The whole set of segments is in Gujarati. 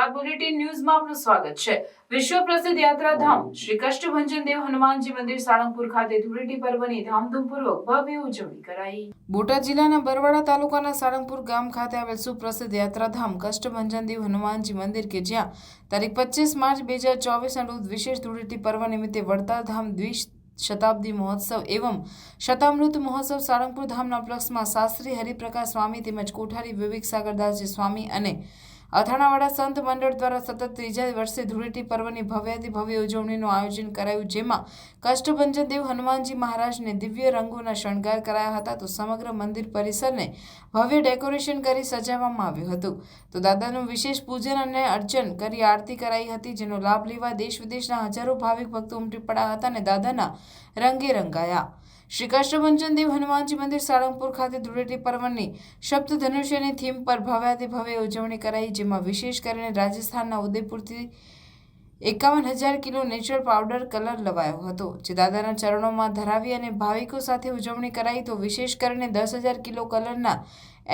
નમસ્કાર, બુલેટિન ન્યૂઝમાં આપનું સ્વાગત છે। વિશ્વ પ્રસિદ્ધ યાત્રાધામ શ્રી કષ્ટભંજન દેવ હનુમાનજી મંદિર સાળંગપુર ખાતે ધૂળેટી પર્વની ધામધૂમપૂર્વક ભવ્ય ઉજવણી કરાઈ। બોટાદ જિલ્લાના બરવાડા તાલુકાના સાળંગપુર ગામ ખાતે આવેલ સુપ્રસિદ્ધ યાત્રાધામ કષ્ટભંજન દેવ હનુમાનજી મંદિર કે જ્યાં તારીખ 25 માર્ચ 2024 રોજ વિશેષ ધૂળેટી પર્વ નિમિત્તે વડતાલ ધામ શતાબ્દી મહોત્સવ એवं શતામૃત મહોત્સવ સાળંગપુર ધામના ઉપલક્ષમાં શાસ્ત્રી હરિપ્રકાશ સ્વામી તેમજ કોઠારી વિવેક સાગરદાસજી સ્વામી અને અથાણાવાડા સંત મંડળ દ્વારા સતત ત્રીજા વર્ષે ધૂળેટી પર્વની ભવ્યાતિ ભવ્ય ઉજવણીનું આયોજન કરાયું, જેમાં કષ્ટભંજન દેવ હનુમાનજી મહારાજને દિવ્ય રંગોના શણગાર કરાયા હતા તો સમગ્ર મંદિર પરિસરને ભવ્ય ડેકોરેશન કરી સજાવવામાં આવ્યું હતું। તો દાદાનું વિશેષ પૂજન અને અર્ચન કરી આરતી કરાઈ હતી, જેનો લાભ લેવા દેશ વિદેશના હજારો ભાવિક ભક્તો ઉમટી પડ્યા હતા અને દાદાના રંગે રંગાયા। શ્રી કષ્ટભંજન દેવ હનુમાનજી મંદિર સાળંગપુર ખાતે ધૂળેટી પર્વની સપ્તધનુષ્યની થીમ પર ભવ્યાતિ ભવ્ય ઉજવણી કરાઈ, જેમાં વિશેષ કરીને રાજસ્થાનના ઉદયપુરથી 51,000 કિલો નેચરલ પાવડર કલર લવાયો હતો, જે દાદાના ચરણોમાં ધરાવી અને ભાવિકો સાથે ઉજવણી કરાઈ। તો વિશેષ કરીને 10,000 કિલો કલરના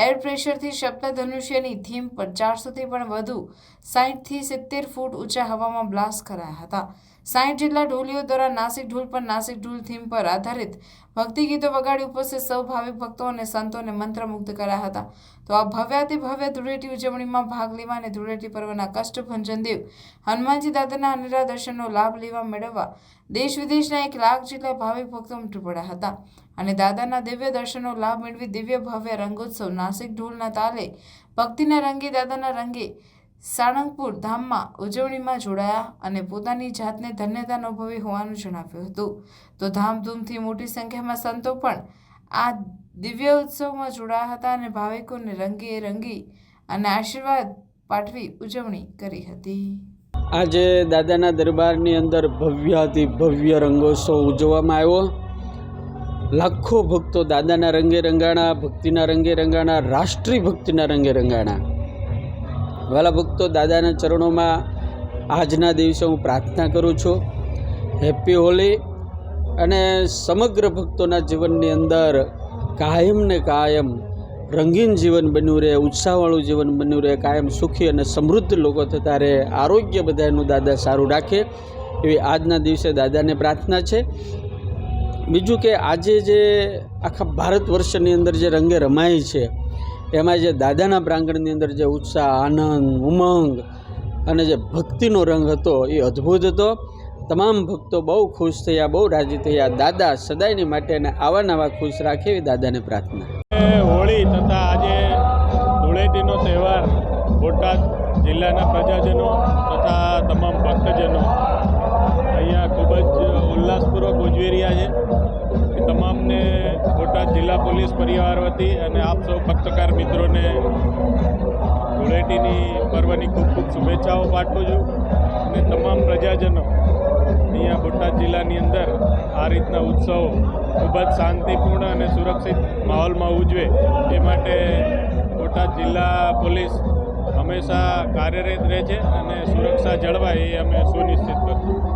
એર પ્રેશરથી સપ્તધનુષ્યની થીમ પર 400થી પણ વધુ 60 થી 70 ફૂટ ઊંચા હવામાં બ્લાસ્ટ કરાયા હતા। 60 જેટલા ઢોલીઓ દ્વારા નાસિક ઢોલ પર નાસિક ઢોલ થીમ પર આધારિત ભક્તિ ગીતો વગાડી ઉપસ્થિત સૌ ભાવિક ભક્તો અને સંતોને મંત્રમુગ્ધ કર્યા હતા। તો આ ભવ્યાતિ ભવ્ય ધૂળેટી ઉજવણીમાં ભાગ લેવા અને ધૂળેટી પર્વના કષ્ટભંજન દેવ હનુમાનજી દાદાના અનેરા દર્શનનો લાભ મેળવવા દેશ વિદેશના 1 લાખ જેટલા ભાવિક ભક્તો ઉમટી પડ્યા હતા અને દાદાના દિવ્ય દર્શનનો લાભ મેળવી દિવ્ય ભવ્ય રંગોત્સવ નાસિક ઢોલના તાલે ભક્તિના રંગે દાદાના રંગે સાળંગપુર ધામમાં ઉજવણીમાં જોડાયા અને પોતાની જાતને ધન્યતા અનુભવી હોવાનું જણાવ્યું હતું। તો ધામધૂમથી મોટી સંખ્યામાં સંતો પણ આ દિવ્ય ઉત્સવમાં જોડાયા હતા અને ભાવિકોને રંગે રંગી અને આશીર્વાદ પાઠવી ઉજવણી કરી હતી। આજે દાદાના દરબારની અંદર ભવ્યાતિ ભવ્ય રંગોત્સવ ઉજવવામાં આવ્યો। લાખો ભક્તો દાદાના રંગે રંગાણા, ભક્તિના રંગે રંગાણા, રાષ્ટ્રીય ભક્તિના રંગે રંગાણા। વાલા ભક્તો, દાદાના ચરણોમાં આજના દિવસે હું પ્રાર્થના કરું છું, હેપી હોલી, અને સમગ્ર ભક્તોના જીવનની અંદર કાયમ ને કાયમ રંગીન જીવન બન્યું રહે, ઉત્સાહવાળું જીવન બન્યું રહે, કાયમ સુખી અને સમૃદ્ધ લોકો થતા રહે, આરોગ્ય બધાનું દાદા સારું રાખે, એવી આજના દિવસે દાદાને પ્રાર્થના છે। બીજું કે આજે જે આખા ભારત વર્ષની અંદર જે રંગે રમાય છે, એમાં જે દાદાના પ્રાંગણની અંદર જે ઉત્સાહ, આનંદ, ઉમંગ અને જે ભક્તિનો રંગ હતો એ અદ્ભુત હતો। તમામ ભક્તો બહુ ખુશ થયા, બહુ રાજી થયા। દાદા સદાયની માટે અને આવા નવા ખુશ રાખે એવી દાદાને પ્રાર્થના। હોળી તથા આજે ધૂળેટીનો તહેવાર બોટાદ જિલ્લાના પ્રજાજનો તથા તમામ ભક્તજનો અહીંયા ખૂબ જ ઉલ્લાસપૂર્વક ઉજવી રહ્યા છે। તમામને બોટાદ જિલ્લા પોલીસ પરિવાર વતી અને આપ સૌ પત્રકાર મિત્રોને ધૂળેટીની પર્વની ખૂબ ખૂબ શુભેચ્છાઓ પાઠવું છું અને તમામ પ્રજાજનો અહીંયા બોટાદ જિલ્લાની અંદર આ રીતના ઉત્સવો ખૂબ જ શાંતિપૂર્ણ અને સુરક્ષિત માહોલમાં ઉજવે એ માટે બોટાદ જિલ્લા પોલીસ હંમેશા કાર્યરત રહે છે અને સુરક્ષા જળવાય એ અમે સુનિશ્ચિત કરીશું।